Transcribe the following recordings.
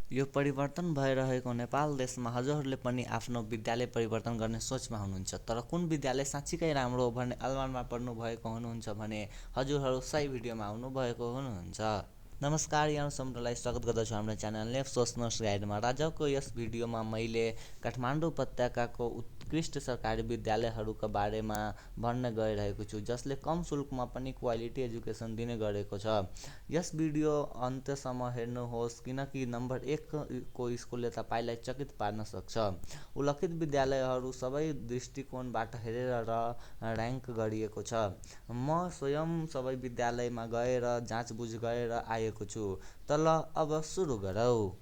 यो परिवर्तन भइरहेको नेपाल देशमा हजुरहरूले पनि आफ्नो विद्यालय परिवर्तन गर्ने सोचमा हुनुहुन्छ, तर कुन विद्यालय साँच्चीकै राम्रो हो भन्ने अलमारमा पढ्नुभएको हुनुहुन्छ भने हजुरहरू सही भिडियोमा आउनुभएको हुनुहुन्छ। नमस्कार, यहाँ सम्पूर्णलाई स्वागत गर्दछु हाम्रो च्यानल नेफ सोच्नुहोस् गाइडमा। आजको यस भिडियोमा मैले काठमाडौँ उपत्यकाको उत्कृष्ट सरकारी विद्यालयहरूका बारेमा भन्न गइरहेको छु, जसले कम शुल्कमा पनि क्वालिटी एजुकेसन दिने गरेको छ। यस भिडियो अन्त्यसम्म हेर्नुहोस्, किनकि नम्बर 1 को स्कुलले तपाईँलाई चकित पार्न सक्छ। उल्लेखित विद्यालयहरू सबै दृष्टिकोणबाट हेरेर र र्याङ्क गरिएको छ। म स्वयं सबै विद्यालयमा गएर जाँचबुझ गरेर आएको छु। त ल अब सुरु गरौँ।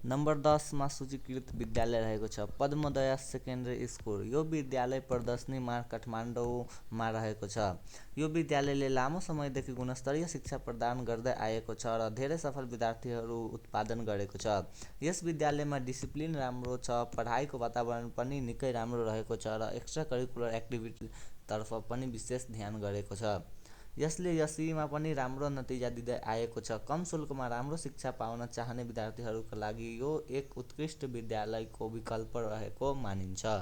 नम्बर 10 मा सूचीकृत विद्यालय रहेको छ पद्मोदय सेकेन्डरी स्कुल। यो विद्यालय प्रदर्शनी मार्ग काठमाडौँमा रहेको छ। यो विद्यालयले लामो समयदेखि गुणस्तरीय शिक्षा प्रदान गर्दै आएको छ र धेरै सफल विद्यार्थीहरू उत्पादन गरेको छ। यस विद्यालयमा डिसिप्लिन राम्रो छ, पढाइको वातावरण पनि निकै राम्रो रहेको छ र एक्स्ट्रा करिकुलर एक्टिभिटीतर्फ पनि विशेष ध्यान गरेको छ। यसले यसैमा पनि राम्रो नतिजा दिँदै आएको छ। कम शुल्कमा राम्रो शिक्षा पाउन चाहने विद्यार्थीहरूका लागि यो एक उत्कृष्ट विद्यालयको विकल्प रहेको मानिन्छ।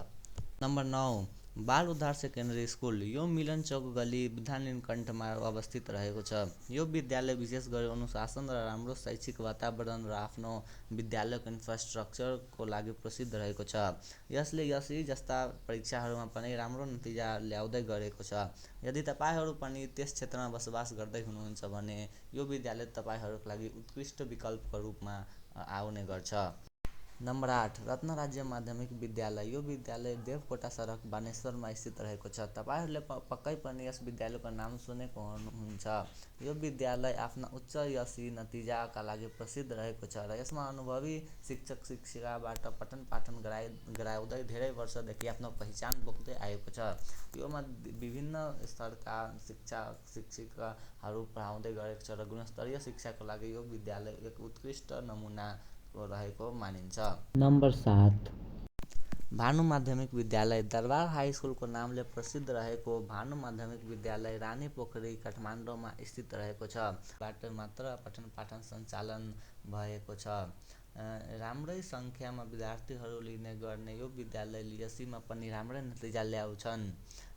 नम्बर 9 बाल उद्धार सेकेन्डरी स्कुल। यो मिलन चौक गली विद्यानिकेतनमा अवस्थित रहेको छ। यो विद्यालय विशेष गरी अनुशासन र राम्रो शैक्षिक वातावरण र आफ्नो विद्यालयको इन्फ्रास्ट्रक्चरको लागि प्रसिद्ध रहेको छ। यसले एसई जस्ता परीक्षाहरूमा पनि राम्रो नतिजा ल्याउँदै गरेको छ। यदि तपाईँहरू पनि त्यस क्षेत्रमा बसोबास गर्दै हुनुहुन्छ भने यो विद्यालय तपाईँहरूका लागि उत्कृष्ट विकल्पको रूपमा आउने गर्छ। नम्बर 8 रत्न राज्य माध्यमिक विद्यालय। यो विद्यालय देवकोटा सडक बानेश्वरमा स्थित रहेको छ। तपाईँहरूले पक्कै पनि यस विद्यालयको नाम सुनेको हुनुहुन्छ। यो विद्यालय आफ्ना उच्च एसई नतिजाका लागि प्रसिद्ध रहेको छ र यसमा अनुभवी शिक्षक शिक्षिकाबाट पठन पाठन गराउँदै धेरै वर्षदेखि आफ्नो पहिचान बोक्दै आएको छ। योमा विभिन्न स्तरका शिक्षक शिक्षिकाहरू पढाउँदै गरेको छ र गुणस्तरीय शिक्षाको लागि यो विद्यालय एक उत्कृष्ट नमुना रहेको मानिन्छ। नम्बर 7 भानु माध्यमिक विद्यालय। दरबार हाई स्कुलको नामले प्रसिद्ध रहेको भानु माध्यमिक विद्यालय रानीपोखरी काठमाडौँमा स्थित रहेको छ। बाट मात्र पठन पाठन सञ्चालन भएको छ। राम्रै सङ्ख्यामा विद्यार्थीहरू लिने गर्ने यो विद्यालयले यसैमा पनि राम्रै नतिजा ल्याउँछन्।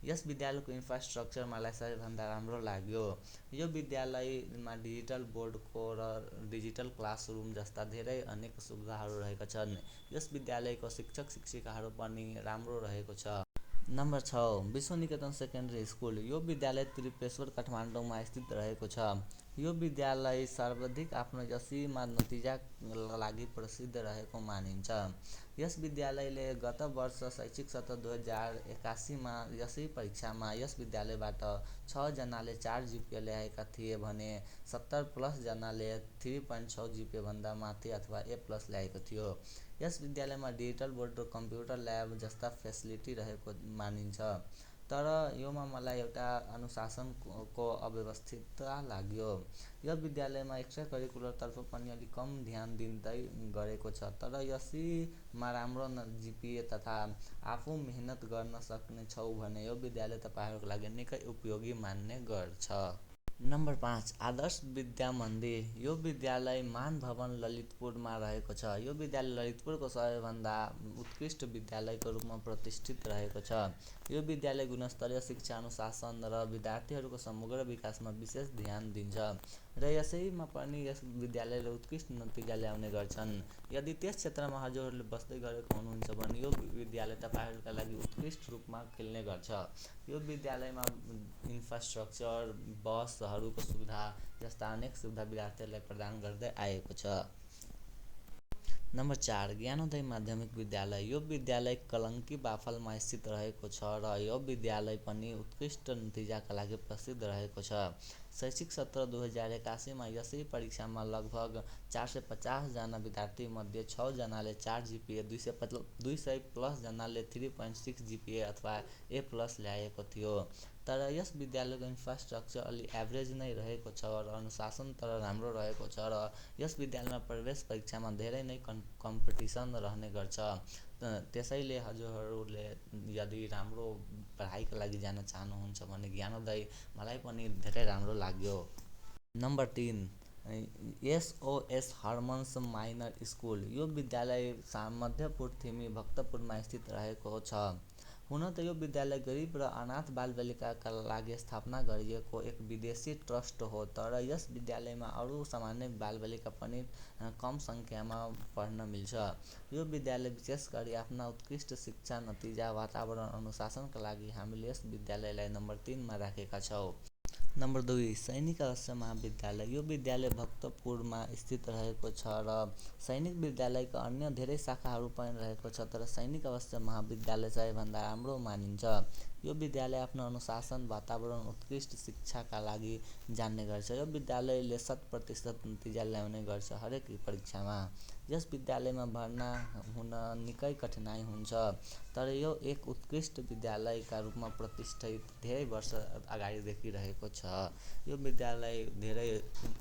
यस विद्यालयको इन्फ्रास्ट्रक्चर मलाई सबैभन्दा राम्रो लाग्यो। यो विद्यालयमा डिजिटल बोर्डको र डिजिटल क्लासरुम जस्ता धेरै अनेक सुविधाहरू रहेका छन्। यस विद्यालयको शिक्षक शिक्षिकाहरू पनि राम्रो रहेको छ। Number 6 Vishwaniketan secondary school. यो विद्यालय त्रिपुरेश्वर काठमाडौँमा स्थित रहेको छ। यो विद्यालय सर्वाधिक आफ्नो एसईमा नतिजाका लागि प्रसिद्ध रहेको मानिन्छ। यस विद्यालयले गत वर्ष शैक्षिक सत्र 2081मा एसई परीक्षामा यस विद्यालयबाट 6 जनाले 4 जिपिए ल्याएका थिए भने 70+ जनाले 3.6 जिपिएभन्दा माथि अथवा ए+ ल्याएको थियो। यस विद्यालयमा डिजिटल बोर्ड र कम्प्युटर ल्याब जस्ता फेसिलिटी रहेको मानिन्छ, तर योमा मलाई एउटा अनुशासनको अव्यवस्थितता लाग्यो। यो विद्यालयमा एक्स्ट्रा करिकुलरतर्फ पनि अलि कम ध्यान दिँदै गरेको छ, तर यसैमा राम्रो जिपिए तथा आफू मेहनत गर्न सक्ने छौ भने यो विद्यालय तपाईँहरूको लागि निकै उपयोगी मान्ने गर्छ। नम्बर 5 आदर्श विद्या मन्दिर। यो विद्यालय मान भवन ललितपुरमा रहेको छ। यो विद्यालय ललितपुरको सबैभन्दा उत्कृष्ट विद्यालयको रूपमा प्रतिष्ठित रहेको छ। यो विद्यालय गुणस्तरीय शिक्षा, अनुशासन र विद्यार्थीहरूको समग्र विकासमा विशेष ध्यान दिन्छ र यसैमा पनि यस विद्यालयले उत्कृष्ट नतिजा ल्याउने गर्छन्। यदि त्यस क्षेत्रमा हजुरहरूले बस्दै गरेको हुनुहुन्छ भने यो विद्यालय तपाईँहरूका लागि उत्कृष्ट रूपमा खेल्ने गर्छ। यो विद्यालयमा इन्फ्रास्ट्रक्चर, बसहरूको सुविधा जस्ता अनेक सुविधा विद्यार्थीहरूलाई प्रदान गर्दै आएको छ। नम्बर 4 ज्ञानोदय माध्यमिक विद्यालय। यो विद्यालय कलङ्की बाफलमा स्थित रहेको छ र यो विद्यालय पनि उत्कृष्ट नतिजाका लागि प्रसिद्ध रहेको छ। शैक्षिक सत्र 2081मा यसै परीक्षामा लगभग 450 जना विद्यार्थीमध्ये 6 जनाले 4 जिपिए, 200+ जनाले 3.6 जिपिए अथवा ए+ ल्याएको थियो। तर यस विद्यालयको इन्फ्रास्ट्रक्चर अलि एभरेज नै रहेको छ र अनुशासन तर राम्रो रहेको छ र यस विद्यालयमा प्रवेश परीक्षामा धेरै नै कम्पिटिसन रहने गर्छ। त्यसैले हजुरहरूले यदि राम्रो पढाइको लागि जान चाहनुहुन्छ भने ज्ञानोदय मलाई पनि धेरै राम्रो लाग्यो। Number 3, SOS Hermann's Gmeiner school. यो विद्यालय मध्यपुर थिमी भक्तपुरमा स्थित रहेको छ। हुन त यो विद्यालय गरिब र अनाथ बालबालिकाका लागि स्थापना गरिएको एक विदेशी ट्रस्ट हो, तर यस विद्यालयमा अरू सामान्य बालबालिका पनि कम सङ्ख्यामा पढ्न मिल्छ। यो विद्यालय विशेष गरी आफ्ना उत्कृष्ट शिक्षा, नतिजा, वातावरण, अनुशासनका लागि हामीले यस विद्यालयलाई नम्बर 3 मा राखेका छौँ। नम्बर 2, सैनिक आवासीय महाविद्यालय। यो विद्यालय भक्तपुरमा स्थित रहेको छ र सैनिक विद्यालयका अन्य धेरै शाखाहरू पनि रहेको छ, तर सैनिक आवासीय महाविद्यालय सबैभन्दा राम्रो मानिन्छ। यो विद्यालय आफ्नो अनुशासन, वातावरण, उत्कृष्ट शिक्षाका लागि जान्ने गर्छ। यो विद्यालयले 100% नतिजा ल्याउने गर्छ हरेक परीक्षामा। यस विद्यालयमा भर्ना हुन निकै कठिनाइ हुन्छ, तर यो एक उत्कृष्ट विद्यालयका रूपमा प्रतिष्ठित धेरै वर्ष अगाडिदेखि रहेको छ। यो विद्यालय धेरै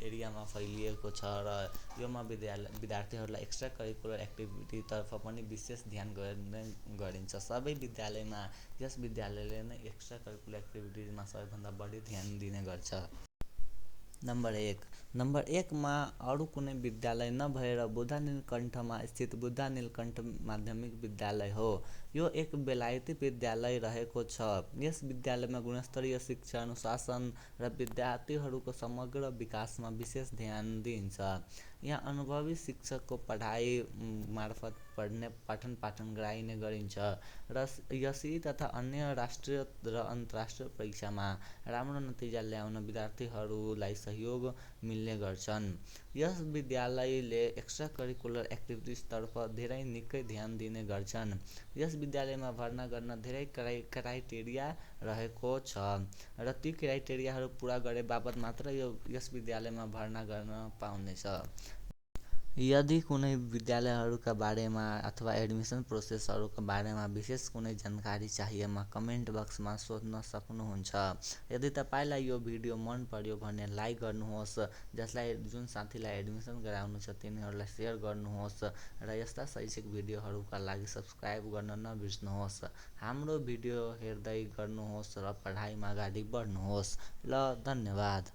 एरियामा फैलिएको छ र योमा विद्यार्थीहरूलाई एक्स्ट्रा करिकुलर एक्टिभिटीतर्फ पनि विशेष ध्यान गरिन्छ। सबै विद्यालयमा यस विद्यालयले नै एक्स्ट्रा करिकुलर एक्टिभिटिजमा सबैभन्दा बढी ध्यान दिने गर्छ। नम्बर 1 मा अरू कुनै विद्यालय नभएर बुद्ध नीलकण्ठमा स्थित बुद्ध नीलकण्ठ माध्यमिक विद्यालय हो। यो एक बेलायती विद्यालय रहेको छ। यस विद्यालयमा गुणस्तरीय शिक्षा, अनुशासन र विद्यार्थीहरूको समग्र विकासमा विशेष ध्यान दिइन्छ। यहाँ अनुभवी शिक्षकको पढाइ मार्फत पठन पाठन गराइने गरिन्छ र एसई तथा अन्य राष्ट्रिय र अन्तर्राष्ट्रिय परीक्षामा राम्रो नतिजा ल्याउन विद्यार्थीहरूलाई सहयोग मिल्ने गर्छन्। यस विद्यालयले एक्स्ट्रा करिकुलर एक्टिभिटिजतर्फ धेरै निकै ध्यान दिने गर्छन्। यस विद्यालयमा भर्ना गर्न धेरै क्राइटेरिया रहेको छ र ती क्राइटेरियाहरू पुरा गरे बापत मात्र यस विद्यालयमा भर्ना गर्न पाउनेछ। यदि कुनै विद्यालयहरूका बारेमा अथवा एडमिसन प्रोसेसहरूका बारेमा विशेष कुनै जानकारी चाहिएमा कमेन्ट बक्समा सोध्न सक्नुहुन्छ। यदि तपाईँलाई यो भिडियो मन पर्यो भने लाइक गर्नुहोस्, जुन साथीलाई एडमिसन गराउनु छ तिनीहरूलाई सेयर गर्नुहोस् र यस्ता शैक्षिक भिडियोहरूका लागि सब्स्क्राइब गर्न नबिर्सनुहोस्। हाम्रो भिडियो हेर्दै गर्नुहोस् र पढाइमा अगाडि बढ्नुहोस्। ल धन्यवाद।